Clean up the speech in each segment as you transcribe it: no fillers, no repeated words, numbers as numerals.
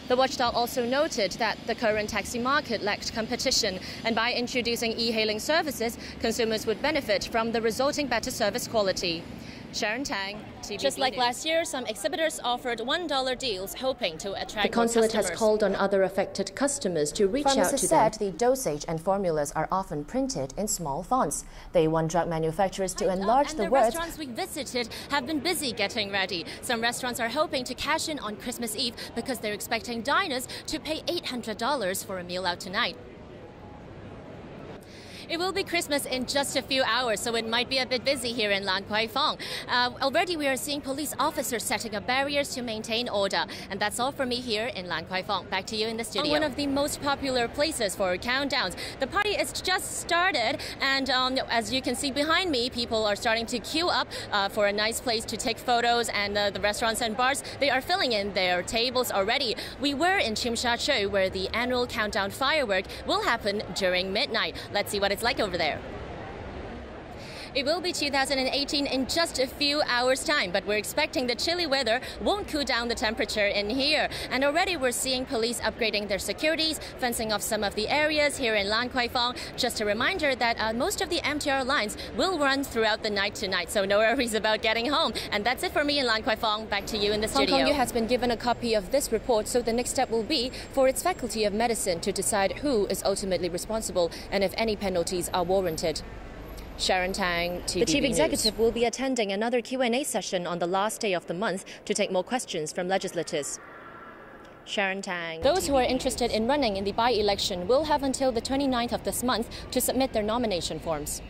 The watchdog also noted that the current taxi market lacked competition, and by introducing e-hailing services, consumers would benefit from the resulting better service quality. Sharon Tang, TVB Just like News. last year, some exhibitors offered $1 deals, hoping to attract The consulate more has customers. called on other affected customers to reach out to them. Said the dosage and formulas are often printed in small fonts. They want drug manufacturers to enlarge the words. The restaurants we visited have been busy getting ready. Some restaurants are hoping to cash in on Christmas Eve because they're expecting diners to pay $800 for a meal out tonight. It will be Christmas in just a few hours, so it might be a bit busy here in Lan Kwai Fong. Already we are seeing police officers setting up barriers to maintain order. And that's all for me here in Lan Kwai Fong. Back to you in the studio. One of the most popular places for countdowns. The party is just started, and as you can see behind me, people are starting to queue up for a nice place to take photos, and the restaurants and bars, they are filling in their tables already. We were in Tsim Sha Tsui, where the annual countdown firework will happen during midnight. Let's see what it's like over there. It will be 2018 in just a few hours' time, but we're expecting the chilly weather won't cool down the temperature in here. And already we're seeing police upgrading their securities, fencing off some of the areas here in Lan Kwai Fong. Just a reminder that most of the MTR lines will run throughout the night tonight, so no worries about getting home. And that's it for me in Lan Kwai Fong. Back to you in the studio. Hong Kong has been given a copy of this report, so the next step will be for its Faculty of Medicine to decide who is ultimately responsible and if any penalties are warranted. Sharon Tang, TVB The Chief Executive will be attending another Q&A session on the last day of the month to take more questions from legislators. Sharon Tang. Those who are interested in running in the by-election will have until the 29th of this month to submit their nomination forms.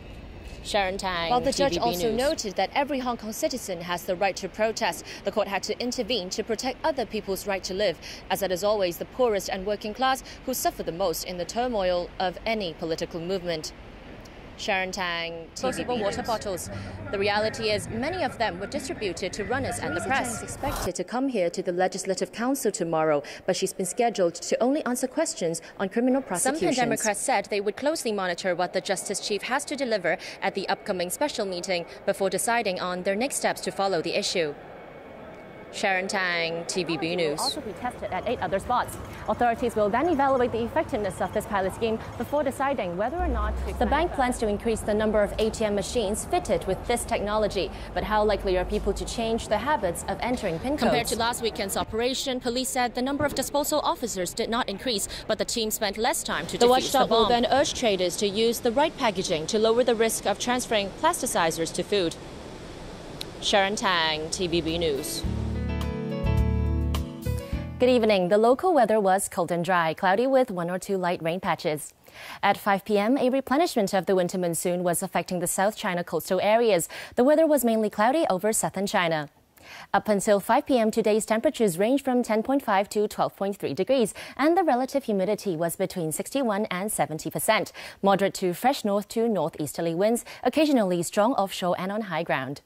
Sharon Tang. While the judge also noted that every Hong Kong citizen has the right to protest, the court had to intervene to protect other people's right to live, as it is always the poorest and working class who suffer the most in the turmoil of any political movement. Sharon Tang, TVB water bottles. The reality is many of them were distributed to runners and the press. Tang is expected to come here to the Legislative Council tomorrow, but she's been scheduled to only answer questions on criminal prosecutions. Some Democrats said they would closely monitor what the Justice Chief has to deliver at the upcoming special meeting before deciding on their next steps to follow the issue. Sharon Tang, TVB News. Will also be tested at 8 other spots. Authorities will then evaluate the effectiveness of this pilot scheme before deciding whether or not to. The bank plans to increase the number of ATM machines fitted with this technology. But how likely are people to change their habits of entering PIN codes? Compared to last weekend's operation, police said the number of disposal officers did not increase, but the team spent less time to defuse the bomb. The watchdog will then urge traders to use the right packaging to lower the risk of transferring plasticizers to food. Sharon Tang, TVB News. Good evening. The local weather was cold and dry, cloudy with 1 or 2 light rain patches. At 5 p.m., a replenishment of the winter monsoon was affecting the South China coastal areas. The weather was mainly cloudy over southern China. Up until 5 p.m., today's temperatures ranged from 10.5 to 12.3 degrees, and the relative humidity was between 61 and 70%. Moderate to fresh north to northeasterly winds, occasionally strong offshore and on high ground.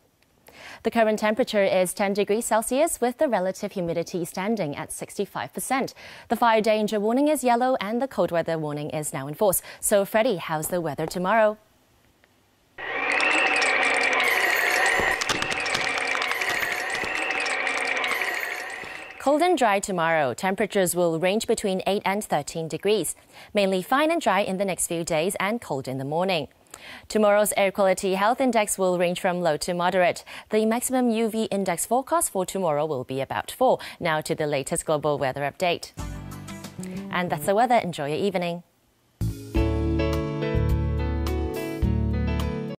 The current temperature is 10 degrees Celsius with the relative humidity standing at 65%. The fire danger warning is yellow and the cold weather warning is now in force. So, Freddie, how's the weather tomorrow? Cold and dry tomorrow. Temperatures will range between 8 and 13 degrees. Mainly fine and dry in the next few days and cold in the morning. Tomorrow's air quality health index will range from low to moderate. The maximum UV index forecast for tomorrow will be about 4. Now to the latest global weather update. And that's the weather. Enjoy your evening.